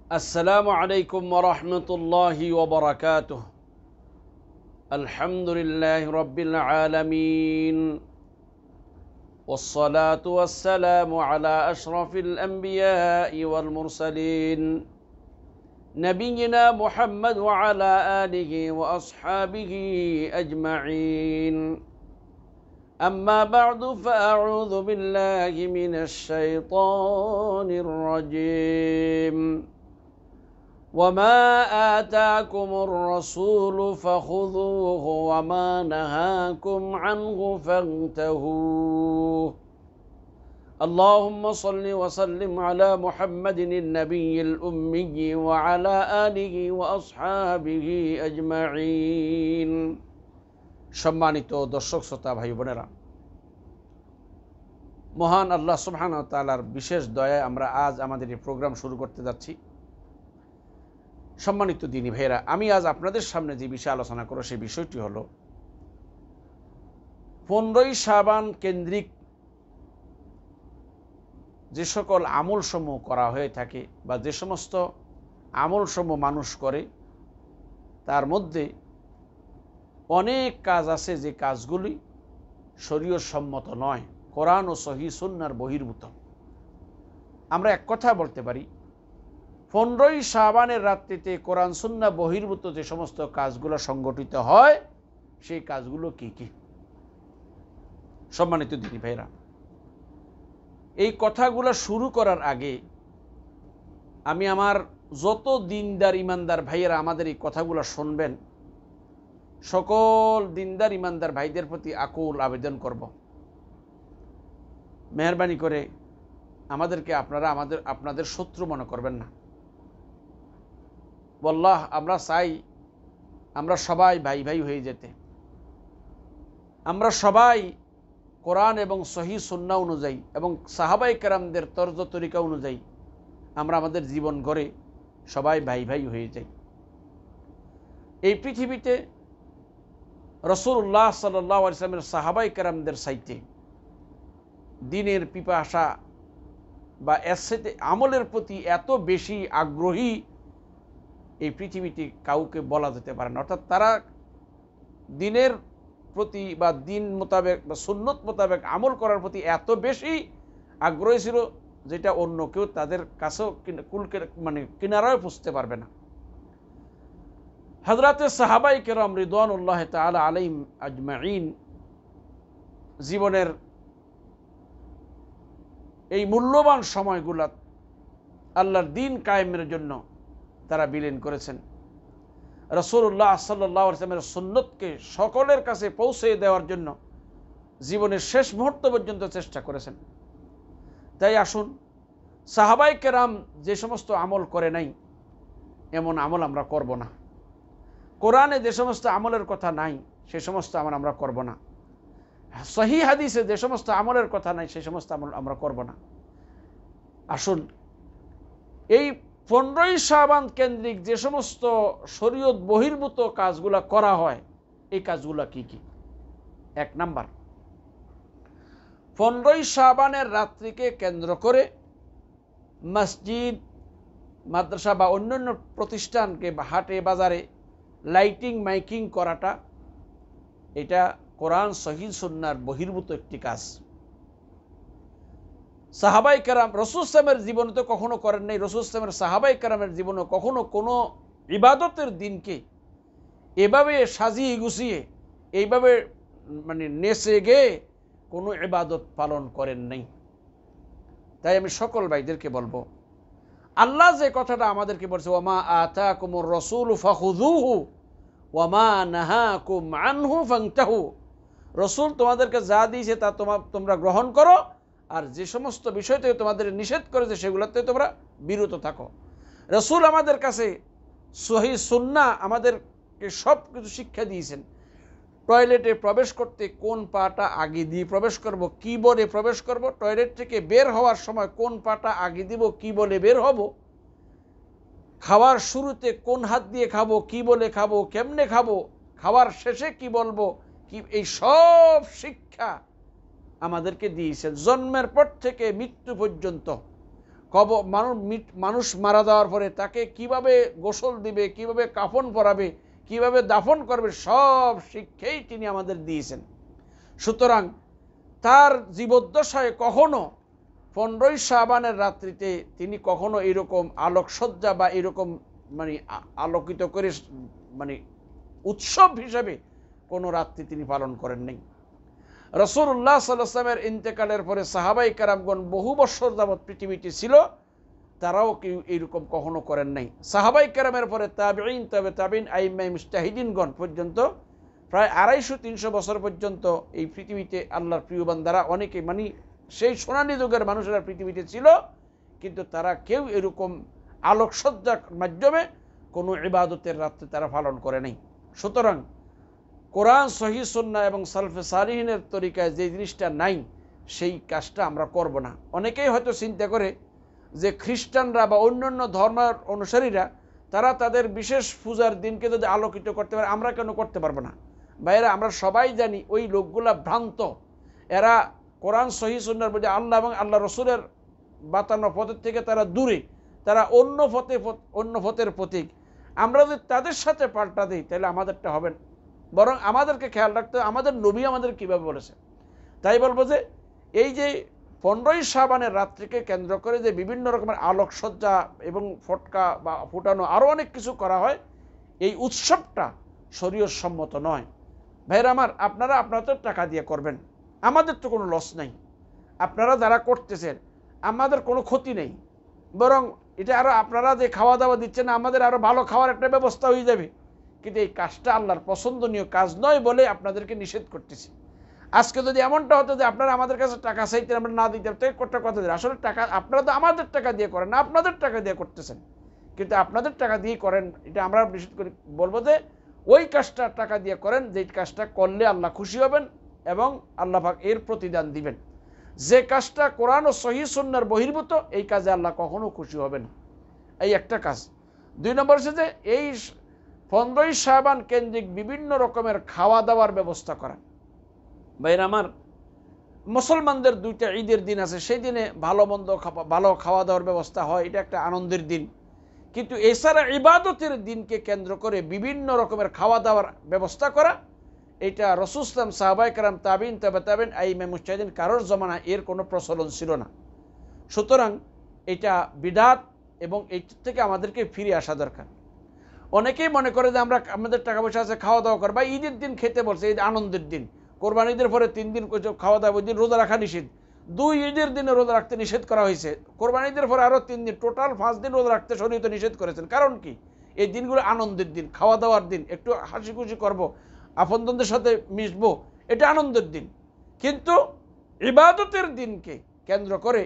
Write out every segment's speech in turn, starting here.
السلام عليكم ورحمة الله وبركاته. الحمد لله رب العالمين، والصلاة والسلام على أشرف الأنبياء والمرسلين نبينا محمد وعلى آله وأصحابه أجمعين. أما بعد فأعوذ بالله من الشيطان الرجيم. وما آتاكم الرسول فخذوه وما نهاكم عنه فانتهوا. اللهم صل وسلم على محمد النبي الأمي وعلى آله وأصحابه أجمعين. সম্মানিত দর্শক শ্রোতা ভাই বোনেরা, মহান আল্লাহ সুবহানাহু ওয়া তাআলার বিশেষ দয়ায় আমরা আজ আমাদের এই প্রোগ্রাম শুরু করতে যাচ্ছি। সম্মানিত দিনী ভাইয়েরা, আমি আজ আপনাদের সামনে যে বিষয়ে আলোচনা করব সেই বিষয়টি হলো 15ই শাবান কেন্দ্রিক যে সকল আমলসমূহ করা হয়ে থাকে বা যে সমস্ত আমলসমূহ মানুষ করে, তার মধ্যে অনেক কাজ আছে যে কাজগুলি শরীয়ত সম্মত নয়, কোরআন ও সহিহ সুন্নাহর বহির্ভূত। আমরা এক কথা বলতে পারি, 15ই শাবানের রাত্রিতে কোরআন সুন্নাহ বহির্ভূত যে সমস্ত কাজগুলো সংগঠিত হয়, সেই কাজগুলো কি কি? সম্মানিত দিনী ভাইরা, এই কথাগুলো শুরু করার আগে আমি আমার যত দিনদার ইমানদার ভাইয়েরা আমাদের এই কথাগুলো শুনবেন, সকল দিনদার ইমানদার ভাইদের প্রতি আকুল আবেদন করব, মেহেরবানি করে আমাদেরকে আপনারা আপনাদের শত্রু মনে করবেন না। বল্লাহ, আমরা চাই আমরা সবাই ভাই ভাই হয়ে যেতে, আমরা সবাই কোরআন এবং সহিহ সুন্নাহ অনুযায়ী এবং সাহাবায়ে কেরামদের তর্জ তরিকা অনুযায়ী আমরা আমাদের জীবন গড়ে সবাই ভাই ভাই হয়ে যাই। এই পৃথিবীতে রাসূলুল্লাহ সাল্লাল্লাহু আলাইহি ওয়াসাল্লামের সাহাবায়ে কেরামদের চাইতে দ্বীনের পিপাসা বা এর সাথে আমলের প্রতি এত বেশি আগ্রহী এই পৃথিবীতে কাউকে বলা যেতে পারে না। অর্থাৎ তারা দ্বীনের প্রতি বা দ্বীন মোতাবেক বা সুন্নত মোতাবেক আমল করার প্রতি এত বেশি আগ্রহী ছিল, যেটা অন্য কেউ তাদের কাছেও কিনারায় পুষতে পারবে না। হযরতে সাহাবায়ে কেরাম রিদওয়ানুল্লাহি তাআলা আলাইহিম আজমাইন জীবনের এই মূল্যবান সময়গুলো আল্লাহর দ্বীন কায়েমের জন্য তারা বিলীন করেছেন। রাসূলুল্লাহ সাল্লাল্লাহু আলাইহি ওয়াসাল্লামের সুন্নতকে সকলের কাছে পৌঁছে দেওয়ার জন্য জীবনের শেষ মুহূর্ত পর্যন্ত চেষ্টা করেছেন। তাই আসুন, সাহাবায়ে কেরাম যে সমস্ত আমল করে নাই, এমন আমল আমরা করব না। কোরআনে যে সমস্ত আমলের কথা নাই, সে সমস্ত আমল আমরা করব না। সহিহ হাদিসে যে সমস্ত আমলের কথা নাই, সে সমস্ত আমল আমরা করব না। আসুন, এই 15ই শাবান কেন্দ্রিক যে সমস্ত শরীয়ত বহির্ভূত কাজগুলা করা হয়, এই কাজগুলা কি কি? 1 নাম্বার, 15ই শাবানের রাত্রিকে কেন্দ্র করে মসজিদ, মাদ্রাসা বা অন্যান্য প্রতিষ্ঠানকে বা হাটে বাজারে লাইটিং মাইকিং করাটা, এটা কোরআন সহিহ সুন্নাহর বহির্ভূত একটি কাজ। সাহাবায়ে কেরাম রাসূল সাল্লাল্লাহু আলাইহি জীবনে তো কখনো করেন নাই। রাসূল সাল্লাল্লাহু আলাইহি সাহাবায়ে কেরামের জীবনে কখনো কোনো ইবাদতের দিনকে এভাবে সাজিয়ে গুছিয়ে এইভাবে নেচে গেয়ে কোনো ইবাদত পালন করেন নাই। তাই আমি সকল ভাইদেরকে বলবো, আল্লাহ যে কথাটা আমাদেরকে বলছে, ওয়ামা আতাকুমুর রাসূলু ফাখুযুহু ওয়ামা নাহাকুম আনহু ফান্তাহু, রাসূল তোমাদেরকে যা দিয়েছে তা তোমরা গ্রহণ করো, আর যে সমস্ত বিষয় থেকে তোমাদের নিষেধ করেছে সেগুলোতে তোমরা বিরত থাকো। রাসূল আমাদের কাছে সহিহ সুন্নাহ আমাদেরকে সব কিছু শিক্ষা দিয়েছেন। টয়লেটে প্রবেশ করতে কোন পাটা আগে দিয়ে প্রবেশ করব, কি বলে প্রবেশ করব, টয়লেট থেকে বের হওয়ার সময় কোন পাটা আগে দিব, কি বলে বের হব, খাওয়ার শুরুতে কোন হাত দিয়ে খাবো, কি বলে খাবো, কেমনে খাবো, খাওয়ার শেষে কি বলবো, কি, এই সব শিক্ষা আমাদেরকে দিয়েছেন। জন্মের পর থেকে মৃত্যু পর্যন্ত মানুষ মারা যাওয়ার পরে তাকে কিভাবে গোসল দিবে, কিভাবে কাফন পরাবে, কিভাবে দাফন করবে, সব শিক্ষাই তিনি আমাদের দিয়েছেন। সুতরাং তার জীবদ্দশায় কখনো 15ই শাবানের রাত্রিতে তিনি কখনো এরকম আলোকসজ্জা বা এরকম মানে আলোকিত করে মানে উৎসব হিসেবে কোনো রাত্রি তিনি পালন করেন নাই। রাসূলুল্লাহ সাল্লাল্লাহু আলাইহি ওয়াসাল্লামের ইন্তেকালের পরে সাহাবায়ে কেরামগণ বহু বছর যাবৎ পৃথিবীতে ছিল, তারাও কেউ এইরকম কখনো করেন নাই। সাহাবায়ে কেরামের পরে তাবিঈন, তবে তাবিঈন, আইম্মায়ে মুজতাহিদিনগণ পর্যন্ত প্রায় 250-300 বছর পর্যন্ত এই পৃথিবীতে আল্লাহর প্রিয় বান্দারা অনেকে মানে সেই সোনালী যুগের মানুষেরা পৃথিবীতে ছিল, কিন্তু তারা কেউ এরকম আলোকসজ্জার মাধ্যমে কোনো ইবাদতের রাত্রে তারা পালন করে নাই। সুতরাং কোরআন, সহিহ সুন্নাহ এবং সালফে সালিহিনের তরিকায় যে জিনিসটা নাই সেই কাজটা আমরা করব না। অনেকেই হয়তো চিন্তা করে যে খ্রিস্টানরা বা অন্যান্য ধর্মের অনুসারীরা তারা তাদের বিশেষ পূজার দিনকে যদি আলোকিত করতে পারে, আমরা কেন করতে পারবো না? ভাইয়েরা, আমরা সবাই জানি ওই লোকগুলা ভ্রান্ত। এরা কোরআন, সহিহ সুন্নাহর মধ্যে আল্লাহ এবং আল্লাহ রসুলের বাতানো পথের থেকে তারা দূরে, তারা অন্য পথের প্রতীক। আমরা যদি তাদের সাথে পাল্টা দিই তাহলে আমাদেরটা হবে না, বরং আমাদেরকে খেয়াল রাখতে হবে আমাদের নবী আমাদের কীভাবে বলেছে। তাই বলবো যে এই যে 15ই শাবানের রাত্রিকে কেন্দ্র করে যে বিভিন্ন রকমের আলোকসজ্জা এবং ফটকা বা ফুটানো আরও অনেক কিছু করা হয়, এই উৎসবটা শরীয়ত সম্মত নয়। ভাইরা আমার, আপনারা আপনাদের টাকা দিয়ে করবেন, আমাদের তো কোনো লস নাই। আপনারা যারা করতেছেন আমাদের কোনো ক্ষতি নেই, বরং এটা আরও আপনারা যে খাওয়া দাওয়া দিচ্ছেন আমাদের আরও ভালো খাওয়ার একটা ব্যবস্থা হয়ে যাবে। কিন্তু এই কাজটা আল্লাহর পছন্দনীয় কাজ নয় বলে আপনাদেরকে নিষেধ করতেছি। আজকে যদি এমনটা হতো যে আপনারা আমাদের কাছে টাকা চাইতেন, আমরা না দিতে তো একটা কথা দিন, আসলে টাকা আপনারা তো আমাদের টাকা দিয়ে করেন না, আপনাদের টাকা দিয়ে করতেছেন। কিন্তু আপনাদের টাকা দিয়ে করেন, এটা আমরা নিষেধ করি। বলবো যে ওই কাজটা টাকা দিয়ে করেন যে কাজটা করলে আল্লাহ খুশি হবেন এবং আল্লাহ পাক এর প্রতিদান দিবেন। যে কাজটা কোরআন ও সহিহ সুন্নাহর বহির্ভূত, এই কাজে আল্লাহ কখনো খুশি হবেন। এই একটা কাজ। 2 নম্বর হচ্ছে যে এই 15ই শাবান কেন্দ্রিক বিভিন্ন রকমের খাওয়া দাওয়ার ব্যবস্থা করা। ভাইরা আমার, মুসলমানদের 2টা ঈদের দিন আছে, সেই দিনে ভালো খাওয়া দাওয়ার ব্যবস্থা হয়, এটা একটা আনন্দের দিন। কিন্তু এছাড়া ইবাদতের দিনকে কেন্দ্র করে বিভিন্ন রকমের খাওয়া দাওয়ার ব্যবস্থা করা, এটা রাসূল সাল্লাল্লাহু আলাইহি ওয়াসাল্লাম, সাহাবায়ে কেরাম, তাবিঈন, তবে তাবিঈন, আইম্মায়ে মুজতাহিদিন কারোর জমানায় এর কোনো প্রচলন ছিল না। সুতরাং এটা বিদআত এবং এই থেকে আমাদেরকে ফিরে আসা দরকার। অনেকেই মনে করে যে আমরা আমাদের টাকা পয়সা আছে, খাওয়া দাওয়া করবো, বা ঈদের দিন খেতে বলছে, ঈদ আনন্দের দিন। কোরবানি ঈদের পরে 3 দিন খাওয়া দাওয়া, ওই দিন রোজা রাখা নিষেধ। 2 ঈদের দিনে রোজা রাখতে নিষেধ করা হয়েছে, কোরবানি ঈদের পরে আরও 3 দিন, টোটাল 5 দিন রোজা রাখতে শরীয়ত নিষেধ করেছেন। কারণ কি? এই দিনগুলো আনন্দের দিন, খাওয়া দাওয়ার দিন, একটু হাসি খুশি করবো, আপনজনদের সাথে মিশবো, এটা আনন্দের দিন। কিন্তু ইবাদতের দিনকে কেন্দ্র করে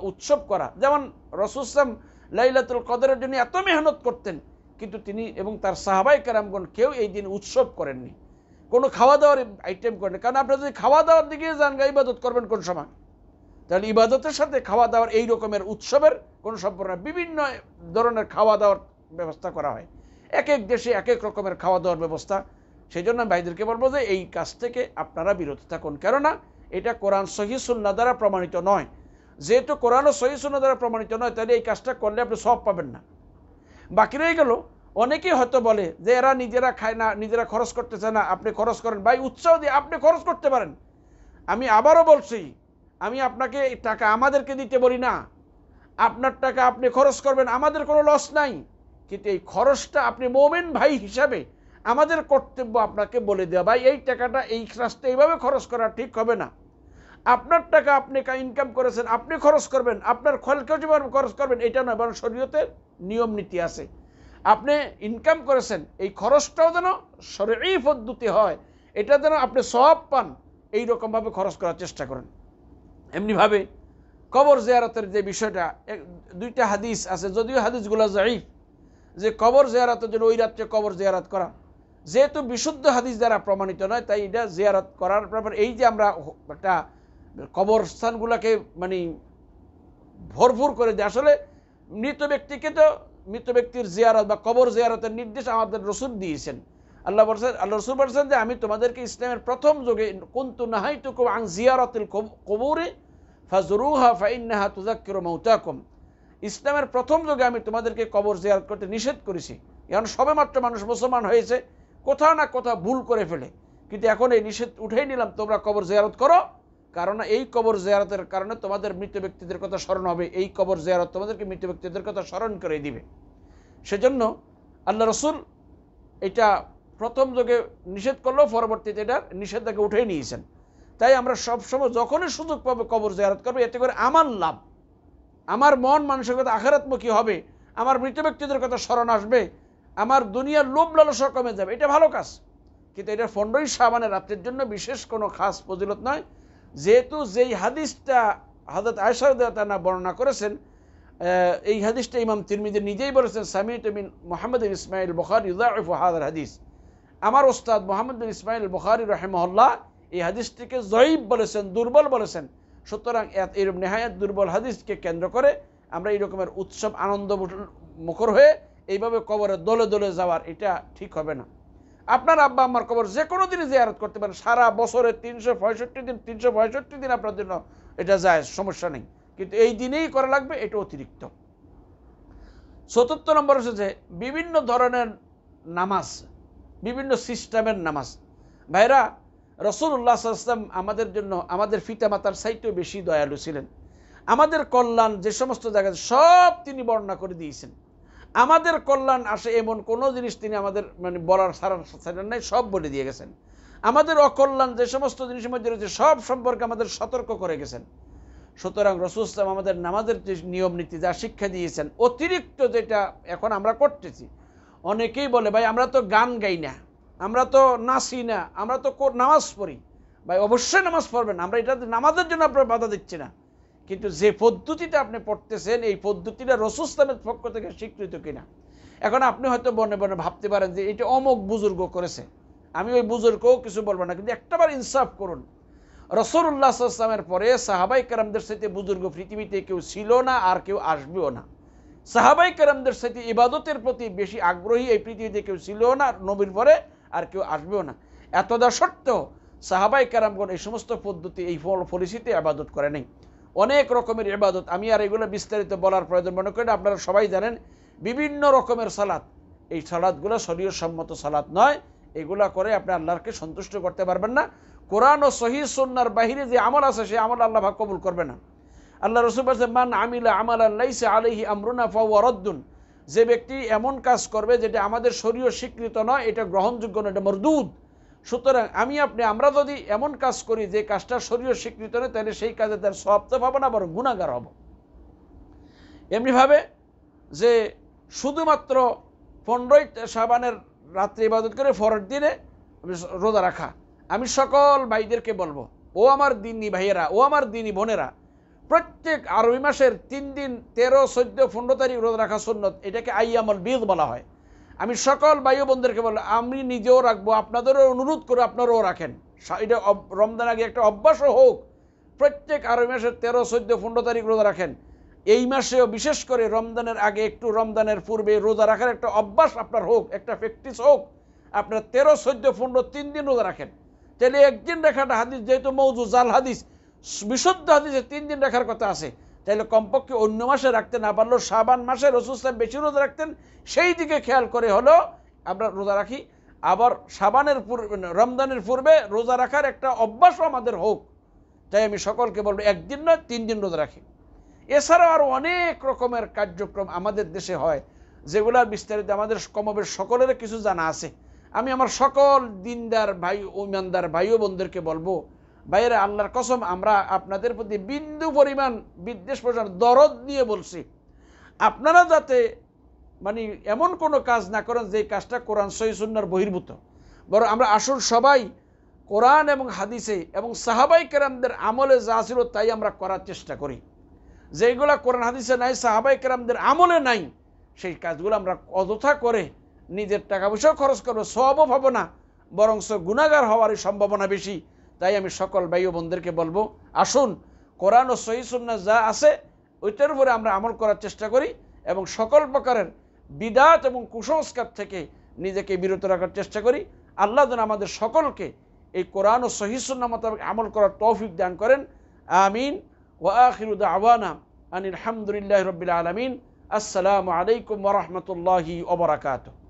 উৎসব করা, যেমন রাসূল সাল্লাল্লাহু আলাইহি ওয়াসাল্লাম লাইলাতুল কদরের জন্য এত মেহনত করতেন, কিন্তু তিনি এবং তার সাহাবায়ে কেরামগণ কেউ এই দিন উৎসব করেননি, কোনো খাওয়া দাওয়ার আইটেম করেন। কারণ আপনারা যদি খাওয়া দাওয়ার দিকে যান, ইবাদত করবেন কোন সময়? তাহলে ইবাদতের সাথে খাওয়া দাওয়ার এই রকমের উৎসবের কোনো সম্পর্ক না। বিভিন্ন ধরনের খাওয়া দাওয়ার ব্যবস্থা করা হয়, এক এক দেশে এক এক রকমের খাওয়া দাওয়ার ব্যবস্থা। সেই জন্য ভাইদেরকে বলবো যে এই কাজ থেকে আপনারা বিরত থাকুন, কেননা এটা কোরআন সহিহ সুন্নাহ দ্বারা প্রমাণিত নয়। যেহেতু কোরআন ও সহিহ সুন্নাহ দ্বারা প্রমাণিত নয়, তাহলে এই কাজটা করলে আপনি সওয়াব পাবেন না। বাকি রয়ে গেল, অনেকেই হয়তো বলে যে এরা নিজেরা খায় না, নিজেরা খরচ করতেছে না, আপনি খরচ করেন। ভাই, উৎসাহ দিয়ে আপনি খরচ করতে পারেন। আমি আবারও বলছি, আমি আপনাকে টাকা আমাদেরকে দিতে বলি না, আপনার টাকা আপনি খরচ করবেন, আমাদের কোনো লস নাই। কিন্তু এই খরচটা আপনি মুমিন ভাই হিসাবে আমাদের কর্তব্য আপনাকে বলে দেওয়া, ভাই এই টাকাটা এই রাস্তায় এইভাবে খরচ করা ঠিক হবে না। আপনার টাকা আপনি ইনকাম করেছেন, আপনি খরচ করবেন, আপনার খরচ খরচ করবেন, এটা নয়, বরং শরীয়তের নিয়ম নীতি আছে। আপনি ইনকাম করেছেন, এই খরচটাও যেন শরঈ পদ্ধতি হয়, এটা যেন আপনি সওয়াব পান, এইরকমভাবে খরচ করার চেষ্টা করেন। এমনিভাবে কবর জিয়ারতের যে বিষয়টা, 2টা হাদিস আছে, যদিও হাদিসগুলো যায়ীফ, যে কবর জিয়ারতের জন্য ওই রাত্রে কবর জিয়ারত করা, যেহেতু বিশুদ্ধ হাদিস দ্বারা প্রমাণিত নয়, তাই এটা জিয়ারত করার ব্যাপার। এই যে আমরা একটা কবরস্থানগুলোকে মানে ভরপুর করে দিই, আসলে মৃত ব্যক্তিকে তো মৃত ব্যক্তির জিয়ারত বা কবর জিয়ারতের নির্দেশ আমাদের রাসূল দিয়েছেন। আল্লাহ রাসূল বলেছেন যে আমি তোমাদেরকে ইসলামের প্রথম যুগে কুনতু নাহাইতুকুম আন জিয়ারাতিল কুবুরি ফাজুরুহা ফাইন্নাহা তুযাক্কিরু মাউতাকুম। ইসলামের প্রথম যুগে আমি তোমাদেরকে কবর জিয়ারত করতে নিষেধ করেছি। এখন সবেমাত্র মানুষ মুসলমান হয়েছে, কোথাও না কোথাও ভুল করে ফেলে, কিন্তু এখন এই নিষেধ উঠেই নিলাম, তোমরা কবর জিয়ারত করো, কারণ এই কবর জিয়ারতের কারণে তোমাদের মৃত ব্যক্তিদের কথা স্মরণ হবে, এই কবর জিয়ারত তোমাদেরকে মৃত ব্যক্তিদের কথা স্মরণ করে দিবে। সেজন্য আল্লাহ রসুল এটা প্রথম যুগে নিষেধ করলেও পরবর্তীতে এটার নিষেধাজ্ঞা উঠেই নিয়েছেন। তাই আমরা সবসময় যখনই সুযোগ পাবো কবর জিয়ারত করবো, এতে করে আমার লাভ, আমার মন মানসিকতা আখিরাতমুখী হবে, আমার মৃত ব্যক্তিদের কথা স্মরণ আসবে, আমার দুনিয়ার লোভ লালসা কমে যাবে, এটা ভালো কাজ। কিন্তু এটা 15ই শাবানের রাতের জন্য বিশেষ কোনো খাস ফজিলত নয়, যেহেতু যেই হাদিসটা হযরত আয়েশা রাদিয়াল্লাহু তাআলা বর্ণনা করেছেন, এই হাদিসটা ইমাম তিরমিজি নিজেই বলেছেন, সামি'তু মিন মুহাম্মদ বিন ইসমাঈল বুখারী ইউযাইফু হাযাল হাদিস, আমার ওস্তাদ মুহাম্মদ বিন ইসমাঈল বুখারী রাহিমাহুল্লাহ এই হাদিসটিকে যঈফ বলেছেন, দুর্বল বলেছেন। সুতরাং এরকম নেহায়াত দুর্বল হাদিসকে কেন্দ্র করে আমরা এই রকমের উৎসব আনন্দ মুখর হয়ে এইভাবে কবরে দলে দলে যাওয়ার এটা ঠিক হবে না। আপনার আব্বা আম্মার কবর যে কোনো দিনই জিয়ারত করতে পারেন, সারা বছরে 365 দিন আপনার জন্য এটা যায়, সমস্যা নেই, কিন্তু এই দিনেই করা লাগবে, এটা অতিরিক্ত। ৪র্থ নম্বর হচ্ছে যে বিভিন্ন ধরনের নামাজ, বিভিন্ন সিস্টেমের নামাজ। ভাইরা, রাসূলুল্লাহ সাল্লাল্লাহু আলাইহি ওয়াসাল্লাম আমাদের জন্য আমাদের পিতামাতার চাইতেও বেশি দয়ালু ছিলেন। আমাদের কল্যাণ যে সমস্ত জায়গায় সব তিনি বর্ণনা করে দিয়েছেন। আমাদের কল্যাণ আসে এমন কোনো জিনিস তিনি আমাদের বলার ছাড়ার নাই, সব বলে দিয়ে গেছেন। আমাদের অকল্যাণ যে সমস্ত জিনিসের মধ্যে রয়েছে সব সম্পর্কে আমাদের সতর্ক করে গেছেন। সুতরাং রাসূল সাল্লাল্লাহু আলাইহি ওয়াসাল্লাম আমাদের নামাজের যে নিয়ম নীতি যা শিক্ষা দিয়েছেন, অতিরিক্ত যেটা এখন আমরা করতেছি, অনেকেই বলে ভাই আমরা তো গান গাই না, আমরা তো নাচি না, আমরা তো নামাজ পড়ি। ভাই অবশ্যই নামাজ পড়বেন, আমরা এটা নামাজের জন্য আপনার বাধা দিচ্ছি না, কিন্তু যে পদ্ধতিটা আপনি পড়তেছেন এই পদ্ধতিটা রাসূল সাল্লাল্লাহু আলাইহি ওয়াসাল্লামের পক্ষ থেকে স্বীকৃত কিনা। এখন আপনি হয়তো বনে বনে ভাবতে পারেন যে এটা অমুক বুজুর্গ করেছে, আমি ওই বুজুর্গও কিছু বলবো না, কিন্তু একটাবার ইনসাফ করুন, রাসূলুল্লাহ সাল্লাল্লাহু আলাইহি ওয়াসাল্লামের পরে সাহাবায়ে কেরামদের সাথে বুজুর্গ পৃথিবীতে কেউ ছিল না, আর কেউ আসবেও না। সাহাবায়ে কেরামদের সাথে ইবাদতের প্রতি বেশি আগ্রহী এই পৃথিবীতে কেউ ছিল না, নবীর পরে আর কেউ আসবেও না। এতদা সত্ত্বেও সাহাবায়ে কেরামগণ এই সমস্ত পদ্ধতি, এই পলিসিতে ইবাদত করে নাই। অনেক রকমের ইবাদত, আমি আর এগুলো বিস্তারিত বলার প্রয়োজন মনে করি না, আপনারা সবাই জানেন। বিভিন্ন রকমের সালাত, এই সালাতগুলো শরীয়ত সম্মত সালাত নয়, এগুলা করে আপনি আল্লাহকে সন্তুষ্ট করতে পারবেন না। কোরআন ও সহিহ সুন্নাহর বাহিরে যে আমল আছে সেই আমল আল্লাহ পাক কবুল করবে না। আল্লাহ রাসূল বলেছেন, মান আমিলা আমালান লাইসা আলাইহি আমরুনা ফাহুয়া রাদ্দুন, যে ব্যক্তি এমন কাজ করবে যেটা আমাদের শরীয়ত স্বীকৃত নয়, এটা গ্রহণযোগ্য নয়, এটা মরদুদ। সুতরাং আমরা যদি এমন কাজ করি যে কাজটা শরীয়ত স্বীকৃত নয়, তাহলে সেই কাজে তার সওয়াব তো পাবো না, বরং গুনাহগার হব। এমনিভাবে যে শুধুমাত্র 15ই শাবানের রাত্রে ইবাদত করে ফরজ দিনে রোজা রাখা, আমি সকল ভাইদেরকে বলবো, ও আমার দিনী ভাইয়েরা, ও আমার দিনী বোনেরা, প্রত্যেক আরবি মাসের 3 দিন 13, 14, 15 তারিখ রোজা রাখা সুন্নত, এটাকে আইয়ামুল বীদ বলা হয়। আমি সকল ভাই বোনদেরকে বলবো, আমি নিজেও রাখবো, আপনাদেরও অনুরোধ করে আপনারাও রাখেন। এটা রমজান আগে একটা অভ্যাসও হোক, প্রত্যেক আরবি মাসের 13, 14, 15 তারিখ রোজা রাখেন। এই মাসেও বিশেষ করে রমজানের আগে একটু, রমজানের পূর্বে রোজা রাখার একটা অভ্যাস আপনার হোক, একটা প্র্যাকটিস হোক। আপনার 13, 14, 15 3 দিন রোজা রাখেন, তাহলে একদিন রাখাটা হাদিস যেহেতু মওযু জাল হাদিস, বিশুদ্ধ হাদিসে 3 দিন রাখার কথা আছে, তাহলে কমপক্ষে অন্য মাসে রাখতে না পারলেও শাবান মাসে রাসূল সাহেব বেশি রোজা রাখতেন, সেই দিকে খেয়াল করে হলো আমরা রোজা রাখি। আবার শাবানের পূর্বে, রমজানের পূর্বে রোজা রাখার একটা অভ্যাসও আমাদের হোক। তাই আমি সকলকে বলবো, একদিন নয় 3 দিন রোজা রাখি। এছাড়াও আরও অনেক রকমের কার্যক্রম আমাদের দেশে হয়, যেগুলার বিস্তারিত আমাদের কমবেশ সকলের কিছু জানা আছে। আমি আমার সকল দিনদার ভাই ও ইমানদার ভাই ও বোনদেরকে বলবো, ভাইয়েরা, আল্লাহর কসম আমরা আপনাদের প্রতি বিন্দু পরিমাণ বিদ্বেষ পরিমাণ দরদ নিয়ে বলছি, আপনারা যাতে এমন কোনো কাজ না করেন যে কাজটা কোরআন সহিহ সুন্নাহর বহির্ভূত। বরং আমরা আসল সবাই কোরআন এবং হাদিসে এবং সাহাবায়ে কেরামদের আমলে যা ছিল তাই আমরা করার চেষ্টা করি। যেগুলা কোরআন হাদিসে নাই, সাহাবায়ে কেরামদের আমলে নাই, সেই কাজগুলো আমরা অযথা করে নিজের টাকা পয়সাও খরচ করবো, সওয়াবও পাবো না, বরং গুনাহগার হওয়ারই সম্ভাবনা বেশি। তাই আমি সকল ভাই ও বোনদেরকে বলবো, আসুন কোরআন ও সহিহ সুন্নাহ যা আছে ওইটার উপরে আমরা আমল করার চেষ্টা করি এবং সকল প্রকারের বিদআত এবং কুসংস্কার থেকে নিজেকে বিরত রাখার চেষ্টা করি। আল্লাহ যেন আমাদের সকলকে এই কোরআন ও সহিহ সুন্নাহ মোতাবেক আমল করার তৌফিক দান করেন। আমিন। ওয়া আখিরু দাওয়ানা আনিল হামদুলিল্লাহি রাব্বিল আলামিন। আসসালামু আলাইকুম ওয়া রাহমাতুল্লাহি ওয়া বারাকাতুহু।